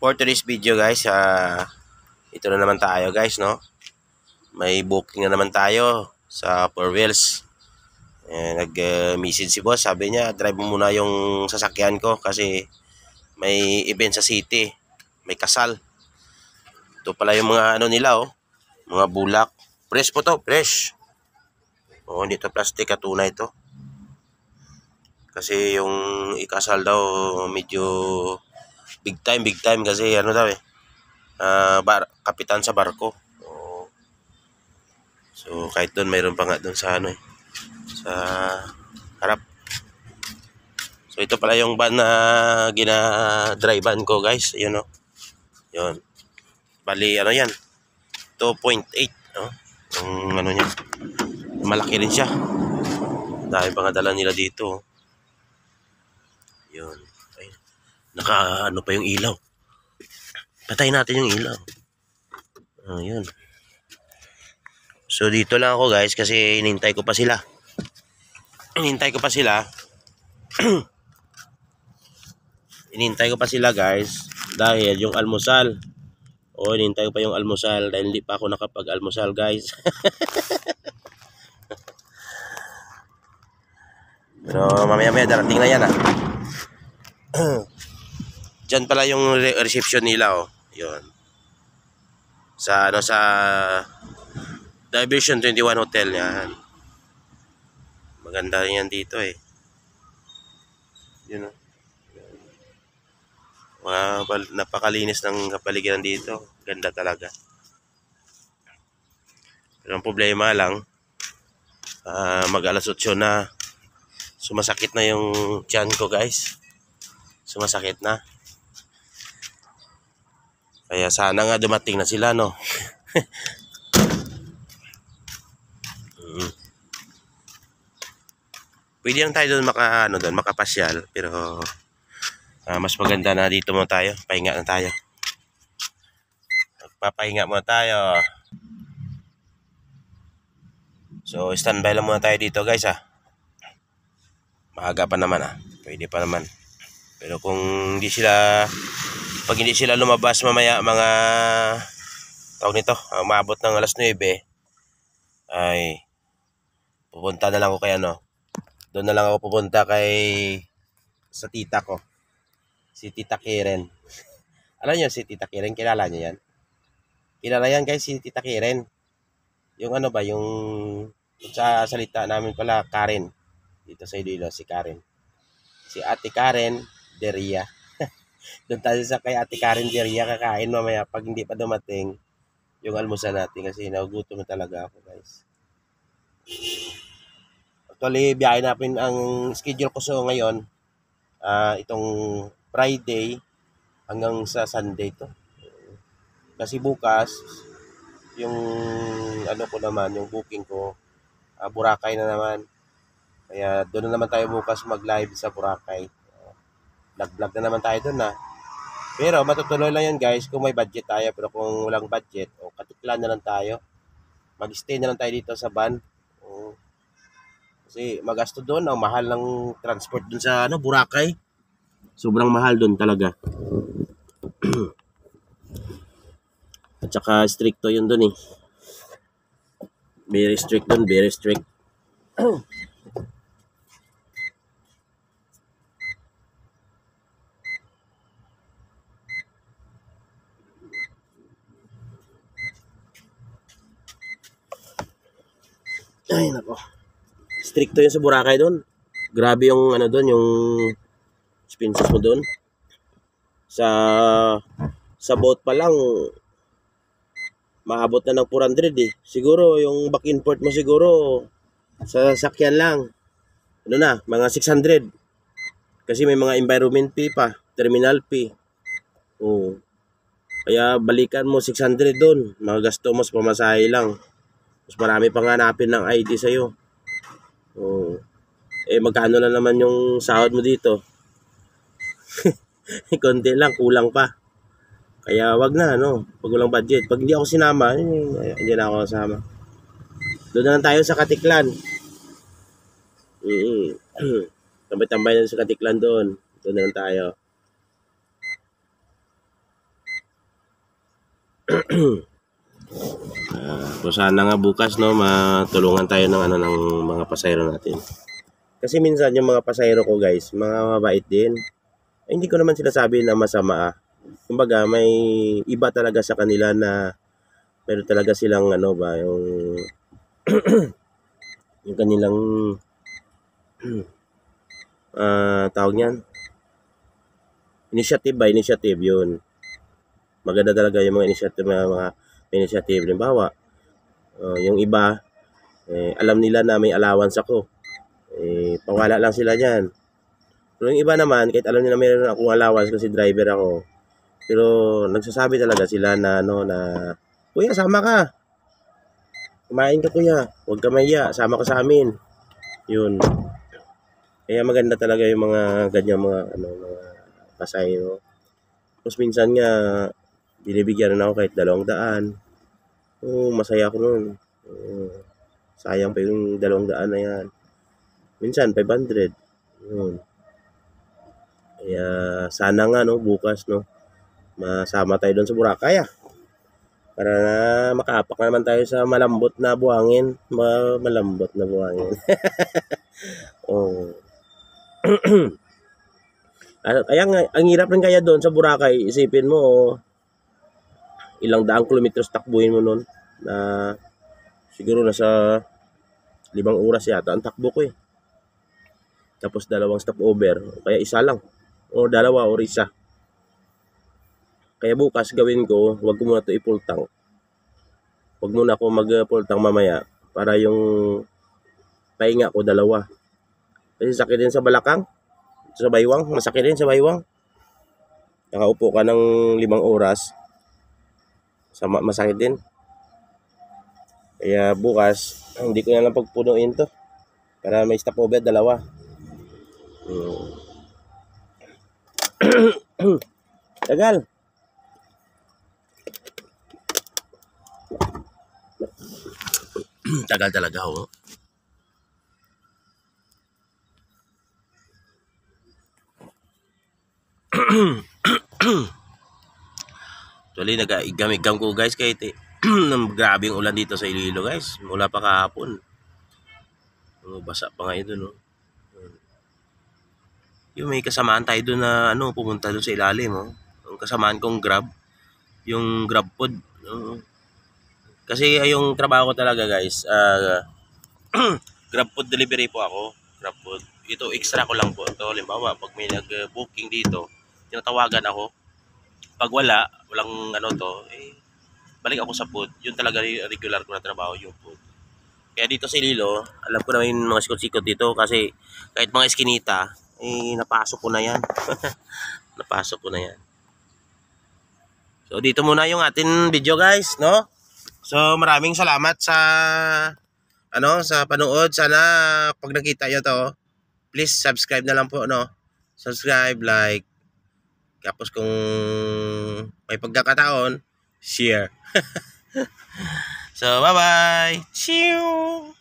For today's video guys, ito na naman tayo guys, no? May booking na naman tayo sa 4 Wheels. Nag-message si boss, sabi niya drive mo muna yung sasakyan ko kasi may event sa city, may kasal. Ito pala yung mga ano nila, oh, mga bulak. Fresh po to, fresh. Oh, hindi to plastic, tunay to. Kasi yung ikasal daw medyo big time kasi ano daw kapitan sa barko. So kahit doon mayroon pa nga doon sa ano sa harap. So ito pala yung van na gina-drivean ko guys, yun oh. Yun. Bali ano yan? 2.8, no? Yung ano niya. Malaki rin siya. Dahil pa nga dala nila dito. Yun. Ay, naka ano pa yung ilaw. Patay natin yung ilaw. Yun. So dito lang ako guys kasi inintay ko pa sila. Inintay ko pa sila guys dahil yung almusal. Inintay ko pa yung almusal dahil hindi pa ako nakapag-almusal guys. Pero mamaya darating na yan Diyan pala yung reception nila oh. Yun. Sa Diversion 21 Hotel yan. Maganda rin yan dito eh. Yun oh. Napakalinis ng kapaligiran dito. Ganda talaga. Pero ang problema lang, mag-alas 8 na. Sumasakit na yung tiyan ko guys. Sumasakit na. Kaya sana nga dumating na sila, no? Pwede lang tayo doon makapasyal, pero mas maganda na dito muna tayo. Pahinga na tayo. Magpapahinga muna tayo. So standby lang muna tayo dito guys Maaga pa naman Pwede pa naman. Pero kung pag hindi sila lumabas mamaya mga umabot ng alas 9 ay pupunta na lang ako kay doon na lang ako pupunta sa tita ko, si Tita Karen. Alam niyo si Tita Karen, kilala niyo yan? Kilala yan guys, si Tita Karen. Yung yung sa salita namin pala Karen dito sa Iloilo, si Karen, si Ate Karen Deria. Doon tayo sa kay Ate Karen Deria kakain mamaya pag hindi pa dumating yung almusal natin kasi nagugutom na talaga ako guys. Actually, biyahe natin ang schedule ko so ngayon itong Friday hanggang sa Sunday to. Kasi bukas yung ko naman, yung booking ko Boracay na naman. Kaya doon na naman tayo bukas mag-live sa Boracay. Vlog na naman tayo doon Pero matutuloy lang yan guys kung may budget tayo. Pero kung walang budget, katiklan na lang tayo. Mag-stay na lang tayo dito sa van. Kasi magasto doon. Ang mahal ng transport doon sa Boracay. Sobrang mahal doon talaga. At saka stricto yun doon Very strict doon, very strict. Ay nako. Stricto yun sa Boracay doon. Grabe yung doon, yung expenses mo doon. Sa boat pa lang maabot na ng 400 Siguro yung back and forth mo siguro sa sasakyan lang mga 600. Kasi may mga environment fee pa, terminal fee. Kaya balikan mo 600 doon. Mga gasto mo sa pamasahe lang. Mas marami pang hanapin ng ID sa'yo. Magkano na naman yung sahod mo dito? Konti lang, kulang pa. Kaya wag na, pag walang budget. Pag hindi ako sinama, hindi na ako kasama. Doon na lang tayo sa Katiklan. Tambay-tambay na sa Katiklan doon. Doon na lang tayo. So sana nga bukas no matulungan tayo ng ng mga pasahero natin. Kasi minsan yung mga pasahero ko guys, mga mabait din. Ay, hindi ko naman sinasabi na masama. Kumbaga may iba talaga sa kanila na meron talaga silang yung kanilang tawag niyan, initiative yun. Maganda talaga yung mga initiative. Halimbawa, yung iba, alam nila na may allowance ako. Pawala lang sila dyan. Pero yung iba naman, kahit alam nila mayroon akong allowance kasi driver ako, pero nagsasabi talaga sila na kuya, sama ka. Kumain ka kuya. Huwag ka mahiya. Sama ka sa amin. Yun. Kaya maganda talaga yung mga ganyan mga pasahero. Tapos minsan nga binibigyan na ako kahit 200. Masaya ako noon. Sayang pa yung 200 na yan. Minsan 500. Yun. Kaya sana nga bukas masama tayo doon sa Boracay para makaapak naman tayo sa malambot na buhangin. Malambot na buhangin. Kaya nga, ang hirap rin kaya doon sa Boracay, isipin mo, ilang daang kilometros takbuhin mo noon na siguro nasa 5 oras yata ang takbo ko Tapos 2 stopover, kaya isa lang. O 2 or isa. Kaya bukas gawin ko, wag ko muna ito i-full tank. Wag muna ako mag-full tank mamaya para yung pahinga ko 2. Kasi sakit din sa balakang. Sa baywang, masakit din sa baywang. Nakaupo ka ng 5 oras. Masakit din. Kaya bukas, hindi ko na lang pagpunuin to. Para may stopover 2. Tagal. Tagal talaga Actually, nag-igam-igam ko guys kahit grabe yung ulan dito sa Iloilo guys. Mula pa kahapon. Basa pa nga ito Yung may kasamaan tayo doon na pumunta doon sa ilalim Ang kasamaan kong Grab. Yung Grab Food. Kasi yung trabaho ko talaga guys, Grab Food delivery po ako. Grab Food. Ito extra ko lang po ito. Halimbawa, pag may nag-booking dito, tinatawagan ako. Pag walang balik ako sa food. Yun talaga regular ko na trabaho, yung food. Kaya dito sa Iloilo, alam ko naman yung mga sikot-sikot dito kasi kahit mga eskinita, napasok ko na yan. Napasok ko na yan. So dito muna yung ating video guys, no? So maraming salamat sa sa panood. Sana pag nakita nyo to, please subscribe na lang po, Subscribe, like. Tapos kung may pagkakataon, share. So bye-bye. Chew.